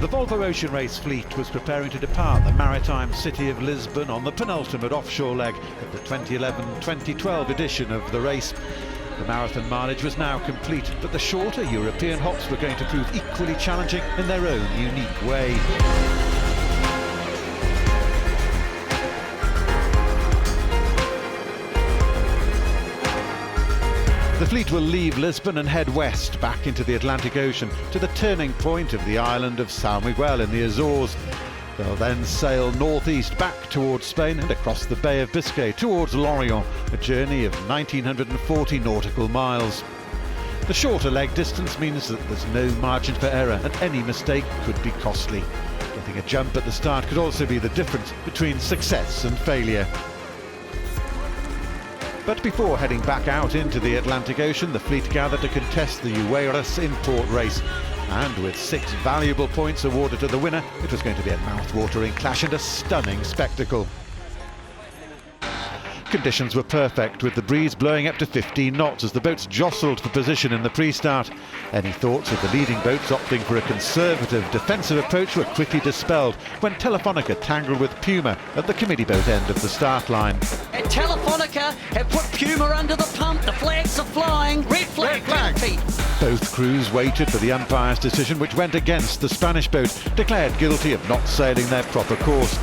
The Volvo Ocean Race fleet was preparing to depart the maritime city of Lisbon on the penultimate offshore leg of the 2011-2012 edition of the race. The marathon mileage was now complete, but the shorter European hops were going to prove equally challenging in their own unique way. The fleet will leave Lisbon and head west back into the Atlantic Ocean to the turning point of the island of São Miguel in the Azores. They'll then sail northeast back towards Spain and across the Bay of Biscay towards Lorient, a journey of 1940 nautical miles. The shorter leg distance means that there's no margin for error and any mistake could be costly. Getting a jump at the start could also be the difference between success and failure. But before heading back out into the Atlantic Ocean, the fleet gathered to contest the Oeiras In-Port Race. And with 6 valuable points awarded to the winner, it was going to be a mouth-watering clash and a stunning spectacle. Conditions were perfect, with the breeze blowing up to 15 knots as the boats jostled for position in the pre-start. Any thoughts of the leading boats opting for a conservative, defensive approach were quickly dispelled when Telefonica tangled with Puma at the committee boat end of the start line. And Telefonica have put Puma under the pump. The flags are flying. Red flag. Both crews waited for the umpire's decision, which went against the Spanish boat, declared guilty of not sailing their proper course.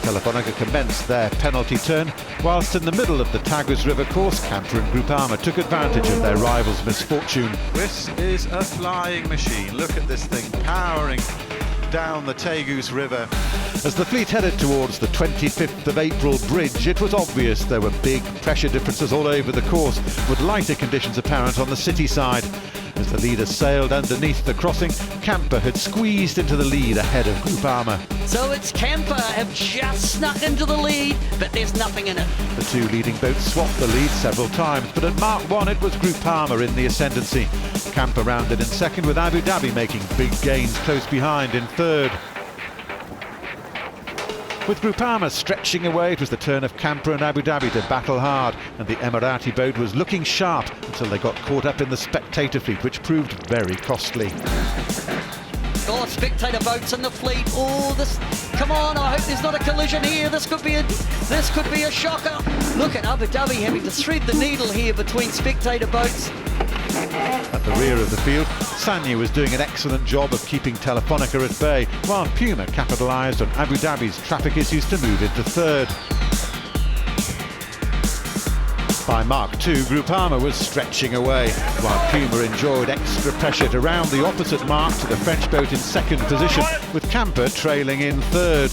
Telefonica commenced their penalty turn, whilst in the middle of the Tagus River course, Camper and Groupama took advantage of their rivals' misfortune. This is a flying machine. Look at this thing powering down the Tagus River. As the fleet headed towards the 25th of April bridge, it was obvious there were big pressure differences all over the course, with lighter conditions apparent on the city side. As the leaders sailed underneath the crossing, Camper had squeezed into the lead ahead of Groupama. So it's Camper have just snuck into the lead, but there's nothing in it. The two leading boats swapped the lead several times, but at Mark 1 it was Groupama in the ascendancy. Camper rounded in second, with Abu Dhabi making big gains close behind in third. With Groupama stretching away, it was the turn of Camper and Abu Dhabi to battle hard, and the Emirati boat was looking sharp until they got caught up in the spectator fleet, which proved very costly. Oh, spectator boats in the fleet. Oh, this! Come on! I hope there's not a collision here. This could be a shocker. Look at Abu Dhabi having to thread the needle here between spectator boats. At the rear of the field, Sanya was doing an excellent job of keeping Telefonica at bay, while Puma capitalised on Abu Dhabi's traffic issues to move into third. By Mark 2, Groupama was stretching away, while Puma enjoyed extra pressure to round the opposite mark to the French boat in second position, with Camper trailing in third.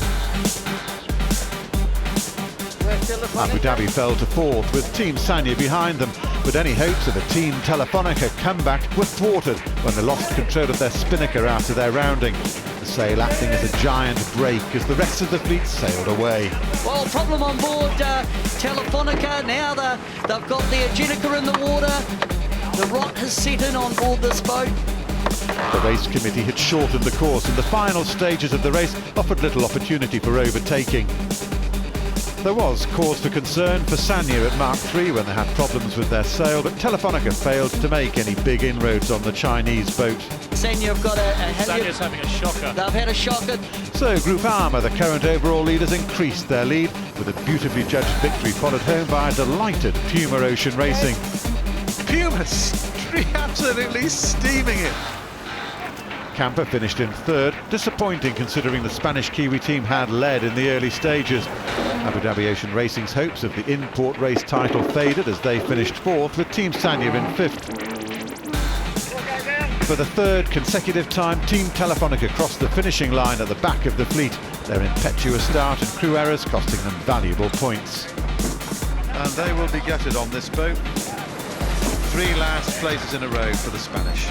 Abu Dhabi fell to fourth, with Team Sanya behind them, but any hopes of a Team Telefonica comeback were thwarted when they lost control of their spinnaker after their rounding. The sail acting as a giant brake as the rest of the fleet sailed away. Well, problem on board Telefonica. Now they've got their Jenica in the water. The rot has set in on board this boat. The race committee had shortened the course, and the final stages of the race offered little opportunity for overtaking. There was cause for concern for Sanya at Mark 3 when they had problems with their sail, but Telefonica failed to make any big inroads on the Chinese boat. Sanya have got Sanya's having a shocker. They've had a shocker. So Groupama, the current overall leaders, increased their lead, with a beautifully judged victory followed home by a delighted Puma Ocean Racing. Puma absolutely steaming it. Camper finished in third, disappointing considering the Spanish Kiwi team had led in the early stages. Abu Dhabi Ocean Racing's hopes of the in-port race title faded as they finished fourth, with Team Sanya in fifth. For the third consecutive time, Team Telefonica crossed the finishing line at the back of the fleet, their impetuous start and crew errors costing them valuable points. And they will be gutted on this boat. 3 last places in a row for the Spanish.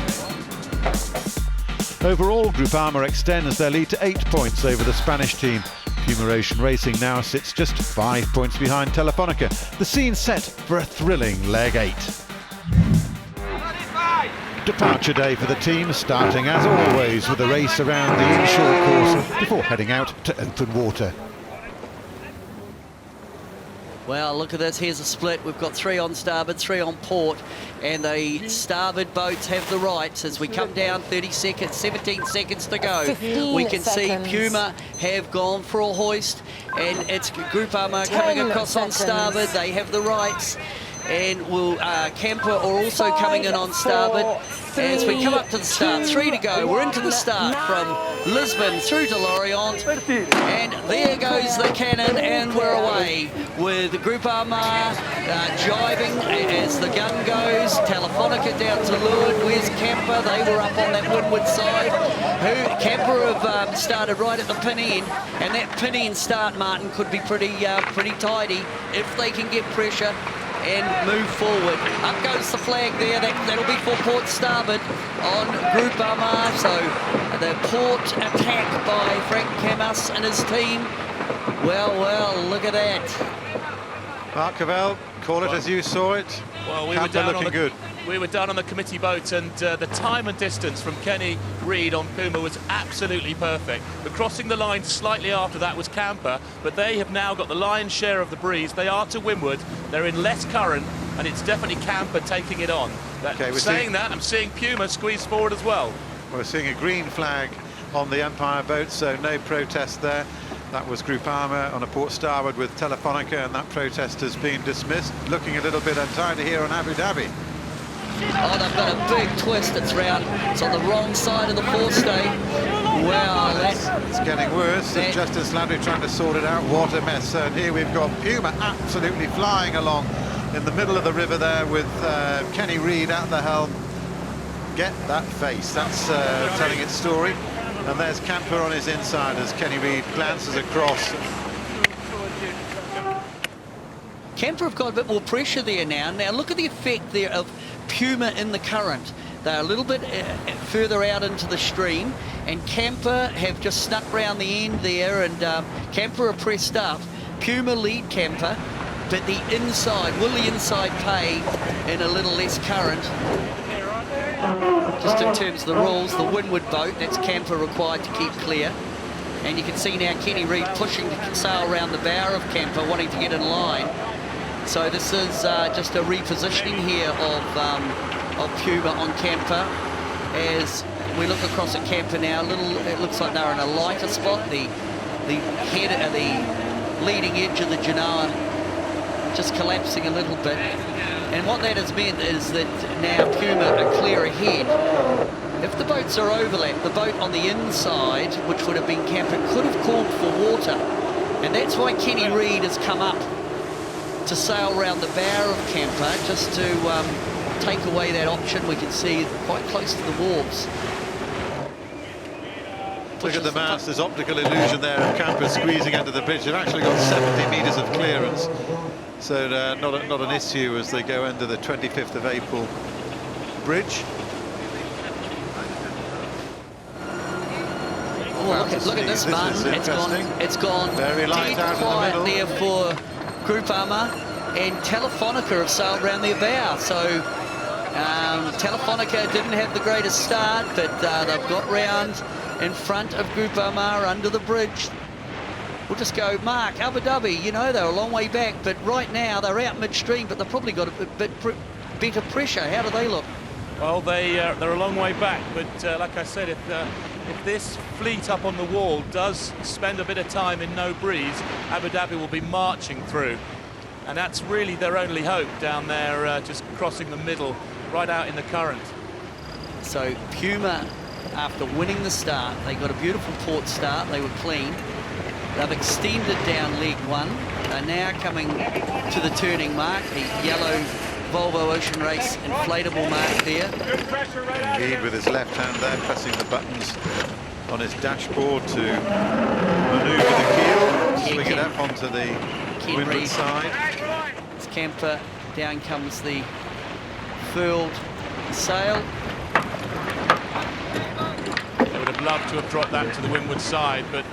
Overall, Groupama extends their lead to 8 points over the Spanish team. Puma Ocean Racing now sits just 5 points behind Telefonica. The scene set for a thrilling leg 8. Departure day for the team, starting as always with a race around the inshore course before heading out to open water. Well, look at this. Here's a split. We've got 3 on starboard, 3 on port, and the starboard boats have the rights as we come down 30 seconds, 17 seconds to go. 15 we can seconds. see Puma have gone for a hoist, and it's Groupama coming across on starboard. They have the rights, and Camper are also coming in on starboard. As we come up to the start, 3 to go. We're into the start from Lisbon through to Lorient, and there goes the cannon, and we're away with Groupama jibing as the gun goes. Telefonica down to leeward. Where's Camper? They were up on that windward side. Camper have started right at the pin end, and that pin end start, Martin, could be pretty tidy if they can get pressure and move forward. Up goes the flag there. That'll be for port starboard on Groupama. So the port attack by Frank Camus and his team. Well, look at that. Mark Cavell, call it as you saw it. Well, we were down on the committee boat, and the time and distance from Kenny Reid on Puma was absolutely perfect. But crossing the line slightly after that was Camper, but they have now got the lion's share of the breeze. They are to windward. They're in less current, and it's definitely Camper taking it on. I'm seeing Puma squeeze forward as well. We're seeing a green flag on the Empire boat, so no protest there. That was Groupama on a port starboard with Telefonica, and that protest has been dismissed. Looking a little bit untidy here on Abu Dhabi. Oh, they've got a big twist. It's on the wrong side of the forestay. Wow, it's getting worse. It's Justin Slattery trying to sort it out. What a mess. And here we've got Puma absolutely flying along in the middle of the river there with Kenny Reid at the helm. Get that face. That's telling its story. And there's Camper on his inside as Kenny Reid glances across. Camper have got a bit more pressure there now. Now look at the effect there of Puma in the current. They're a little bit further out into the stream, and Camper have just snuck round the end there, and Camper are pressed up. Puma lead Camper, but the inside, will the inside pay in a little less current? Just in terms of the rules, the windward boat, that's Camper required to keep clear. And you can see now Kenny Reid pushing to sail around the bow of Camper, wanting to get in line. So this is just a repositioning here of Puma on Camper. As we look across at Camper now, it looks like they're in a lighter spot. The leading edge of the Genoa just collapsing a little bit. And what that has meant is that now Puma are clear ahead. If the boats are overlapped, the boat on the inside, which would have been Camper, could have called for water. And that's why Kenny Reid has come up to sail around the bow of Camper, just to take away that option. We can see quite close to the wharves. Look at the mast, there's optical illusion there of Camper squeezing under the bridge. They've actually got 70 metres of clearance. So not an issue as they go under the 25th of April bridge. Oh, look at this, Martin. It's gone very light dead out quiet in the middle. there for Groupama, and Telefonica have sailed round their bow. So Telefonica didn't have the greatest start, but they've got round in front of Groupama under the bridge. We'll just go, Mark, Abu Dhabi, you know, they're a long way back, but right now they're out midstream, but they've probably got a bit better pressure. How do they look? Well, they're a long way back, but like I said, if this fleet up on the wall does spend a bit of time in no breeze, Abu Dhabi will be marching through. And that's really their only hope down there, just crossing the middle, right out in the current. So Puma, after winning the start, they got a beautiful port start, they were clean. They've extended down leg one. They're now coming to the turning mark, the yellow Volvo Ocean Race inflatable mark there. Reid with his left hand there, pressing the buttons on his dashboard to manoeuvre the keel, swing it up onto the windward side. It's Camper, down comes the furled sail. Loved to have dropped that to the windward side, but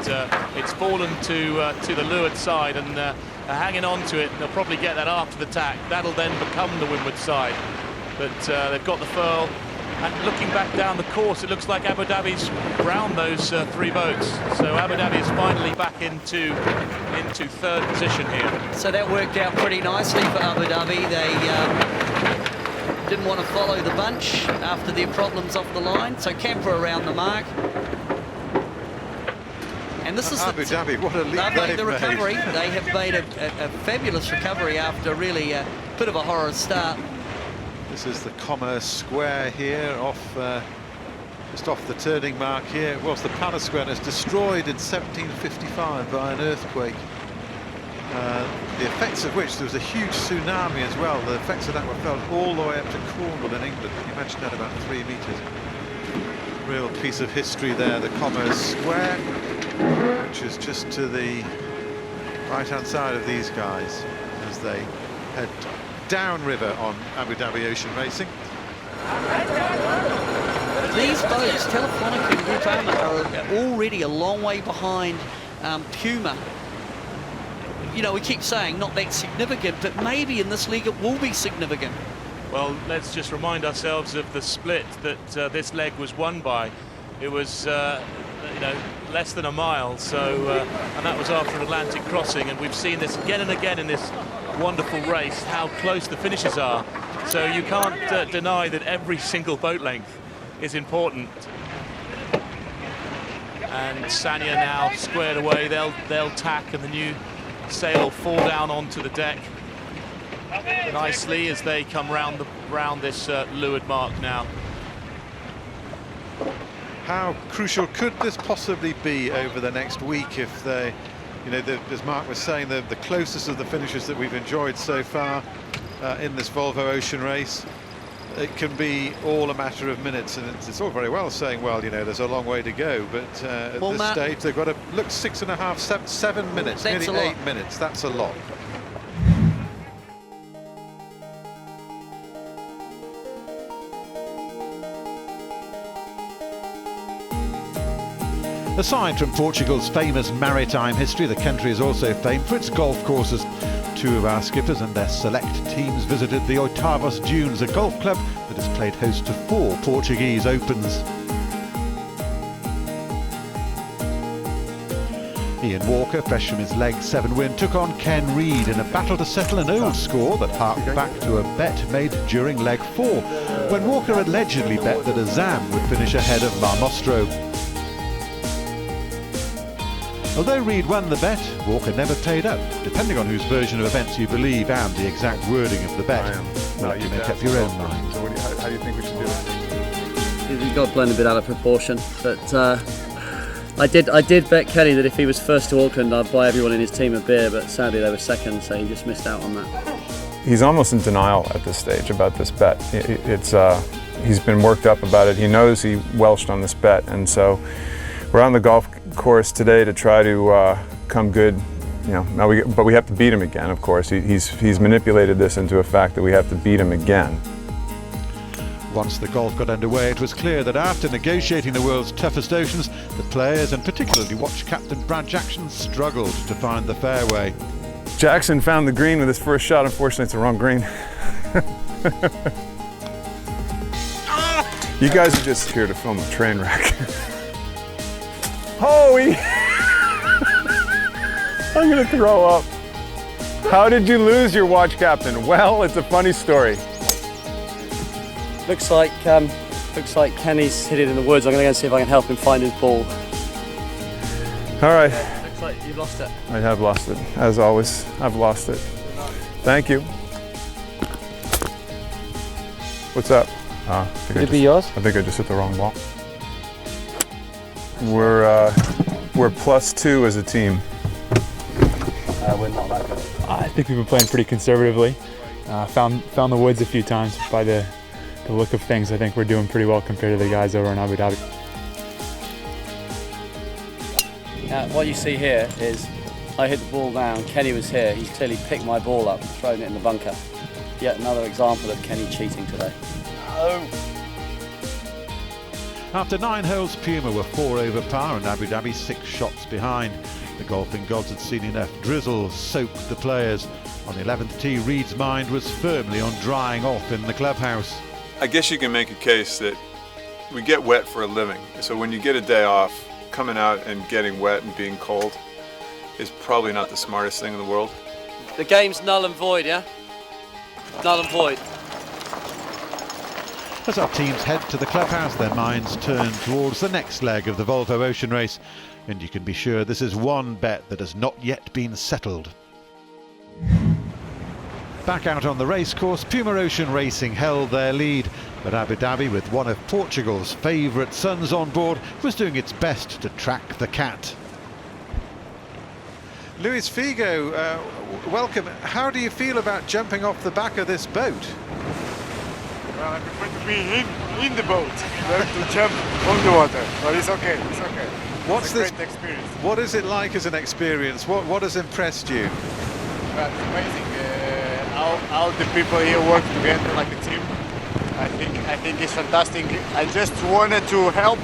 it's fallen to the leeward side, and hanging on to it. They'll probably get that after the tack. That'll then become the windward side, but they've got the furl And looking back down the course, it looks like Abu Dhabi's round those 3 boats. So Abu Dhabi is finally back into 3rd position here. So that worked out pretty nicely for Abu Dhabi. They didn't want to follow the bunch after their problems off the line. So Camper around the mark. And this is Abu Dhabi, what a leap they've made the recovery. made. They have made a fabulous recovery after really a bit of a horror start. This is the Commerce Square here, just off the turning mark here. It was the Palace Square, and it's destroyed in 1755 by an earthquake. The effects of which, there was a huge tsunami as well. The effects of that were felt all the way up to Cornwall in England. Can you imagine that, about 3 meters? Real piece of history there, the Commerce Square, which is just to the right-hand side of these guys as they head downriver on Abu Dhabi Ocean Racing. These boats, Telefonica and Groupama, are already a long way behind Puma. You know, we keep saying not that significant, but maybe in this league it will be significant. Well, let's just remind ourselves of the split that this leg was won by. It was, you know, less than a mile, so and that was after an Atlantic crossing, and we've seen this again and again in this wonderful race, how close the finishes are. So you can't deny that every single boat length is important. And Sanya now squared away. They'll tack, and the new sail will fall down onto the deck nicely as they come round this leeward mark now. How crucial could this possibly be over the next week if they, you know, as Mark was saying, the closest of the finishes that we've enjoyed so far in this Volvo Ocean Race, it can be all a matter of minutes, and it's all very well saying, well, you know, there's a long way to go, but at this stage they've got to look 6.5, 7 minutes, that's nearly 8 minutes. That's a lot. Aside from Portugal's famous maritime history, the country is also famed for its golf courses. 2 of our skippers and their select teams visited the Oeiras Dunes, a golf club that has played host to 4 Portuguese Opens. Ian Walker, fresh from his leg 7 win, took on Ken Reid in a battle to settle an old score that harked back to a bet made during leg 4, when Walker allegedly bet that Azam would finish ahead of Marmostro. Although Reid won the bet, Walker never paid up, depending on whose version of events you believe and the exact wording of the bet. Well, you make up your own mind. So how do you think we should do it? You've got blown a bit out of proportion, but I did bet Kenny that if he was first to Auckland, I'd buy everyone in his team a beer, but sadly they were second, so he just missed out on that. He's almost in denial at this stage about this bet. He's been worked up about it. He knows he welched on this bet, and so we're on the golf course today to try to come good, you know. But we have to beat him again, of course. He's manipulated this into a fact that we have to beat him again. Once the golf got underway, it was clear that after negotiating the world's toughest oceans, the players, and particularly watch captain Brad Jackson, struggled to find the fairway. Jackson found the green with his first shot. Unfortunately, it's the wrong green. You guys are just here to film a train wreck. Holy! I'm gonna throw up. How did you lose your watch captain? Well, it's a funny story. Looks like Kenny's hid it in the woods. I'm going to go and see if I can help him find his ball. All right. Looks like you've lost it. I have lost it, as always. I've lost it. Thank you. What's up? Could it be yours? I think I just hit the wrong ball. We're +2 as a team. We're not that good. I think we've been playing pretty conservatively. Found the woods a few times. By the look of things, I think we're doing pretty well compared to the guys over in Abu Dhabi. What you see here is I hit the ball down, Kenny was here, he's clearly picked my ball up and thrown it in the bunker. Yet another example of Kenny cheating today. After 9 holes, Puma were 4 over par and Abu Dhabi 6 shots behind. The golfing gods had seen enough drizzle soak the players. On the 11th tee, Reid's mind was firmly on drying off in the clubhouse. I guess you can make a case that we get wet for a living. So when you get a day off, coming out and getting wet and being cold is probably not the smartest thing in the world. The game's null and void, yeah? Null and void. As our teams head to the clubhouse, their minds turn towards the next leg of the Volvo Ocean Race, and you can be sure this is one bet that has not yet been settled. Back out on the racecourse, Puma Ocean Racing held their lead, but Abu Dhabi, with one of Portugal's favourite sons on board, was doing its best to track the cat. Luis Figo, welcome. How do you feel about jumping off the back of this boat? Well, I prefer to be in the boat than to jump on the water, but it's okay, it's okay. What's it's a great experience. What is it like as an experience? What has impressed you? Well, it's amazing how the people here work together like a team. I think it's fantastic. I just wanted to help,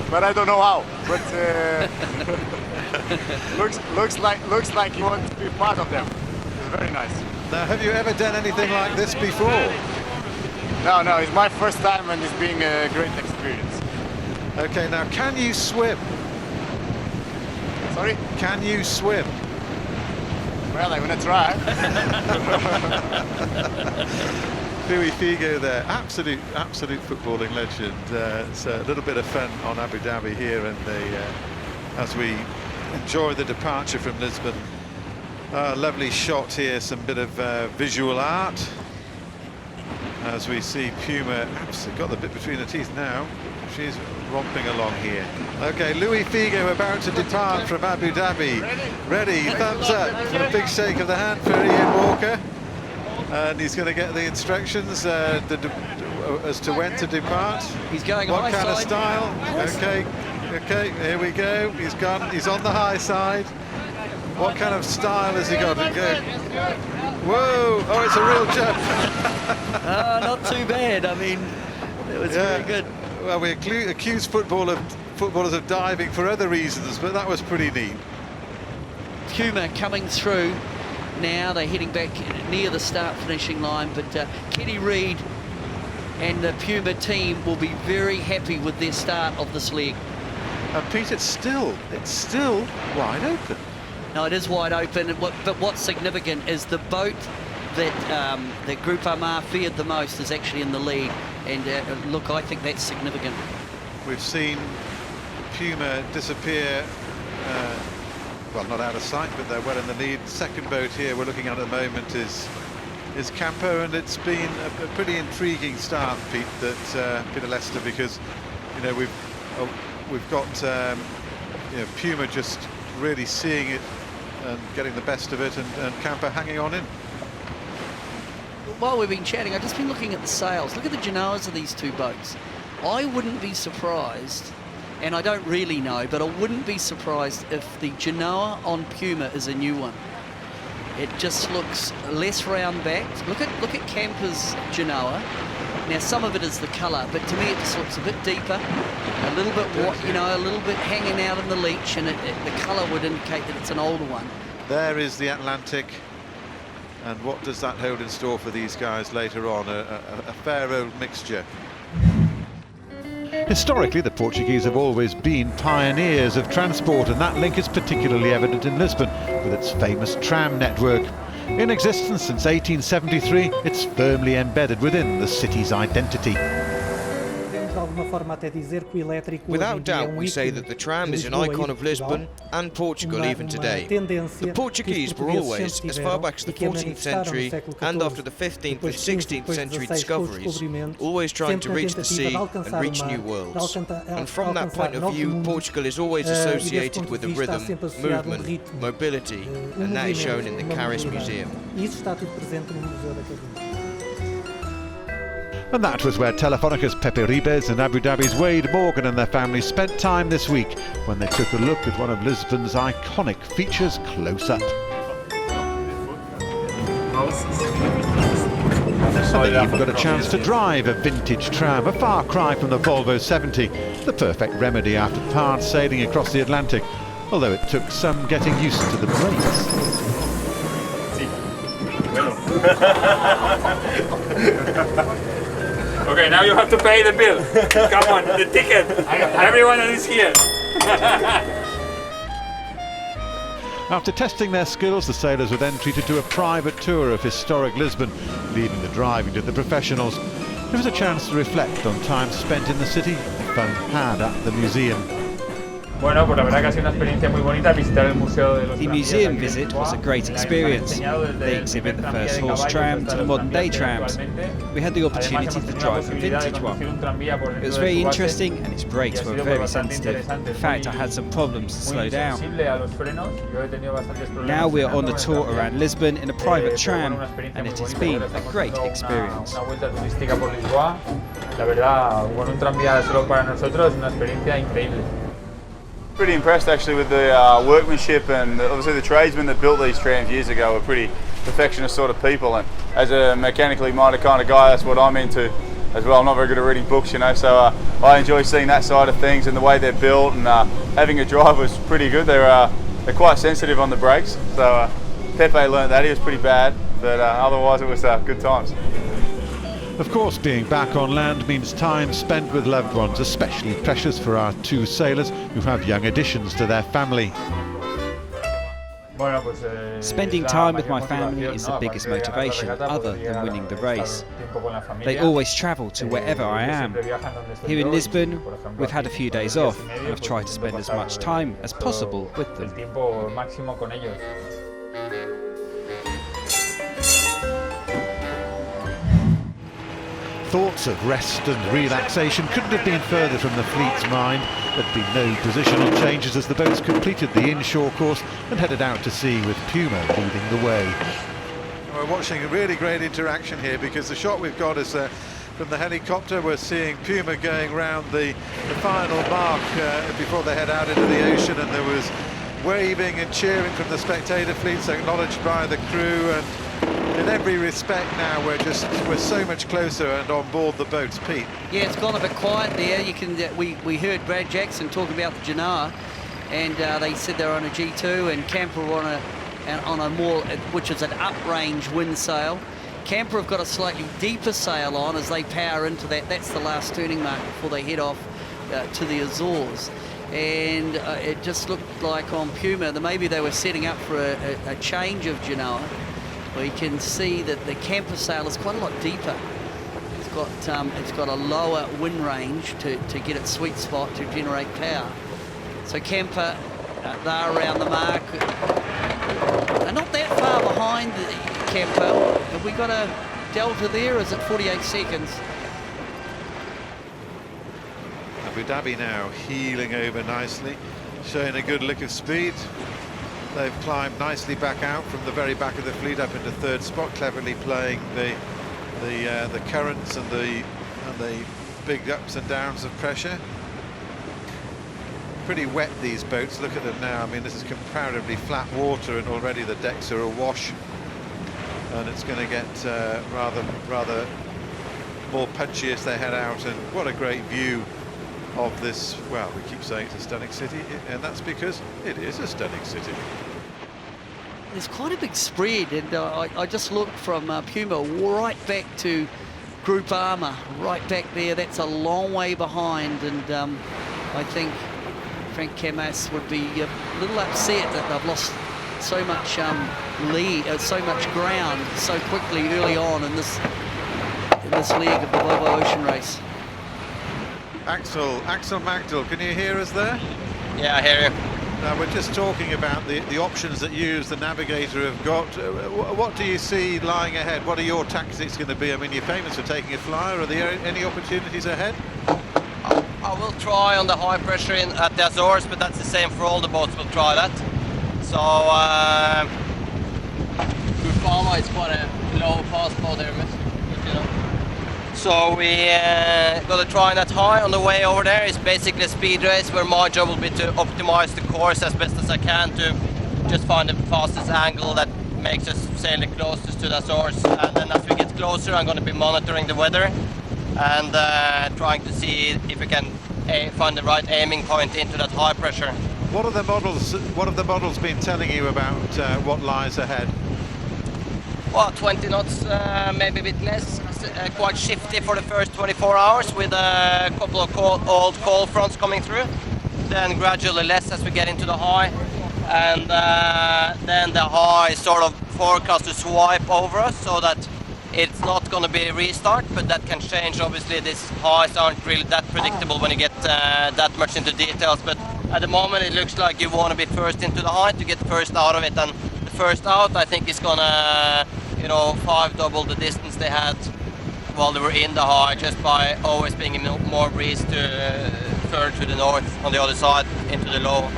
but I don't know how. But looks like you want to be part of them. It's very nice. Now, have you ever done anything like this before? No, it's my first time and it's been a great experience. Okay, now can you swim? Sorry? Can you swim? Well, I'm gonna try. Luis Figo there, absolute footballing legend. It's a little bit of fun on Abu Dhabi here, and as we enjoy the departure from Lisbon. Lovely shot here, some bit of visual art. As we see Puma, absolutely got the bit between the teeth now. She's romping along here. Okay, Luis Figo about to depart from Abu Dhabi. Ready, thumbs up. A big shake of the hand for Ian Walker. And he's going to get the instructions as to when to depart. He's going what high kind side. of style? Okay, here we go. He's on the high side. What kind of style has he got? Whoa! Oh, it's a real jump. Not too bad. I mean, it was very good. Well, we accuse footballers of diving for other reasons, but that was pretty neat. Puma coming through now. They're heading back near the start finishing line, but Kenny Reid and the Puma team will be very happy with their start of this leg. Pete, it's still wide open. No, it is wide open, but what's significant is the boat that Group Amar feared the most is actually in the lead, and look, I think that's significant. We've seen Puma disappear, well, not out of sight, but they're well in the lead. Second boat here we're looking at the moment is Campo, and it's been a pretty intriguing start, Pete, that Peter Lester, because we've got Puma just really seeing it and getting the best of it, and Campo hanging on in. While we've been chatting, I've just been looking at the sails. Look at the genoas of these two boats. I wouldn't be surprised, and I don't really know, but I wouldn't be surprised if the genoa on Puma is a new one. It just looks less round-backed. Look at Camper's genoa. Now, some of it is the colour, but to me it just looks a bit deeper, a little bit, a little bit hanging out in the leach, and the colour would indicate that it's an older one. There is the Atlantic, and what does that hold in store for these guys later on? A fair old mixture. Historically, the Portuguese have always been pioneers of transport, and that link is particularly evident in Lisbon with its famous tram network. In existence since 1873, it's firmly embedded within the city's identity. Without doubt, we say that the tram is an icon of Lisbon and Portugal even today. The Portuguese were always, as far back as the 14th century and after the 15th and 16th century discoveries, always trying to reach the sea and reach new worlds. And from that point of view, Portugal is always associated with the rhythm, movement, mobility, and that is shown in the Caris Museum. And that was where Telefónica's Pepe Ribes and Abu Dhabi's Wade Morgan and their family spent time this week when they took a look at one of Lisbon's iconic features close up. And they even got a chance to drive a vintage tram, a far cry from the Volvo 70, the perfect remedy after hard sailing across the Atlantic, although it took some getting used to the brakes. Okay, now you have to pay the bill. Come on, the ticket. Everyone is here. After testing their skills, the sailors were then treated to a private tour of historic Lisbon, leaving the driving to the professionals. It was a chance to reflect on time spent in the city and fun had at the museum. Bueno, pues la verdad que ha sido una experiencia muy bonita visitar el museo de los The museum visit was a great experience. They exhibit the first horse tram to modern-day trams. We had the opportunity to drive a vintage one. It was very interesting and its brakes were very sensitive. In fact, I had some problems to slow down. Now we're on a tour around Lisbon in a private tram, and it has been a great experience. Una vuelta turística por Lisboa. La verdad, con un tranvía solo para nosotros, una experiencia increíble. Pretty impressed actually with the workmanship, and obviously the tradesmen that built these trams years ago were pretty perfectionist sort of people, and as a mechanically minded kind of guy, that's what I'm into as well. I'm not very good at reading books, you know, so I enjoy seeing that side of things and the way they're built, and having a drive was pretty good. They're quite sensitive on the brakes, so Pepe learned that. He was pretty bad, but otherwise it was good times. Of course, being back on land means time spent with loved ones, especially precious for our two sailors who have young additions to their family. Spending time with my family is the biggest motivation, other than winning the race. They always travel to wherever I am. Here in Lisbon, we've had a few days off, and I've tried to spend as much time as possible with them. Thoughts of rest and relaxation couldn't have been further from the fleet's mind. There'd been no positional changes as the boats completed the inshore course and headed out to sea with Puma leading the way. We're watching a really great interaction here because the shot we've got is from the helicopter. We're seeing Puma going round the final mark before they head out into the ocean, and there was waving and cheering from the spectator fleets, acknowledged by the crew, and in every respect now we're so much closer and on board the boats. Pete? Yeah, it's gone a bit quiet there. You can we heard Brad Jackson talking about the Genoa, and they said they're on a G2 and Camper on a more, which is an uprange wind sail. Camper have got a slightly deeper sail on as they power into that. That's the last turning mark before they head off to the Azores. And it just looked like on Puma that maybe they were setting up for a change of Genoa. We can see that the Camper sail is quite a lot deeper. It's got a lower wind range to get its sweet spot to generate power. So Camper, they're around the mark. They're not that far behind the Camper. Have we got a delta there? Is it 48 seconds? Abu Dhabi now heeling over nicely, showing a good lick of speed. They've climbed nicely back out from the very back of the fleet up into third spot, cleverly playing the currents and the big ups and downs of pressure. Pretty wet, these boats. Look at them now. I mean, this is comparatively flat water, and already the decks are awash, and it's going to get rather more punchy as they head out. And what a great view of this. Well, we keep saying it's a stunning city, and that's because it is a stunning city. There's quite a big spread, and I just looked from Puma right back to Group Armour, right back there. That's a long way behind, and I think Frank Camas would be a little upset that they've lost so much so much ground so quickly early on in this leg of the Volvo Ocean Race. Axel Magdal, can you hear us there? Yeah, I hear you. Now, we're just talking about the options that you as the navigator have got. What do you see lying ahead? What are your tactics going to be? I mean, you're famous for taking a flyer. Are there any opportunities ahead? I will try on the high pressure at the Azores, but that's the same for all the boats. We'll try that. So, Group is quite a low fast boat there, but you know. So we got to try that high on the way over there. It's basically a speed race where my job will be to optimize the course as best as I can to just find the fastest angle that makes us sail the closest to the Azores. And then as we get closer, I'm going to be monitoring the weather and trying to see if we can find the right aiming point into that high pressure. What have the models been telling you about what lies ahead? well, 20 knots, maybe a bit less. Quite shifty for the first 24 hours with a couple of old cold fronts coming through. Then gradually less as we get into the high. And then the high sort of forecast to swipe over us so that it's not going to be a restart, but that can change. Obviously, these highs aren't really that predictable when you get that much into details. But at the moment, it looks like you want to be first into the high to get first out of it. And the first out, I think, is going to, 5-double the distance they had while they were in the high, just by always being more breeze to further to the north on the other side into the low.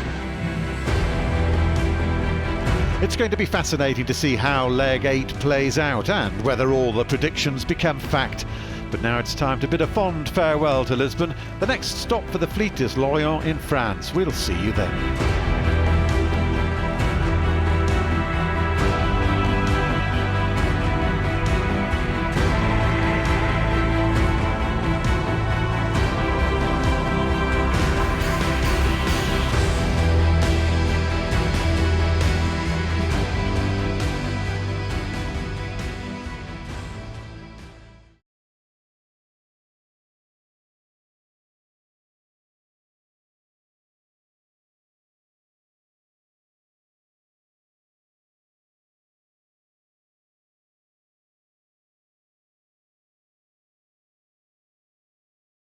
It's going to be fascinating to see how leg 8 plays out and whether all the predictions become fact. But now it's time to bid a fond farewell to Lisbon. The next stop for the fleet is Lorient in France. We'll see you then.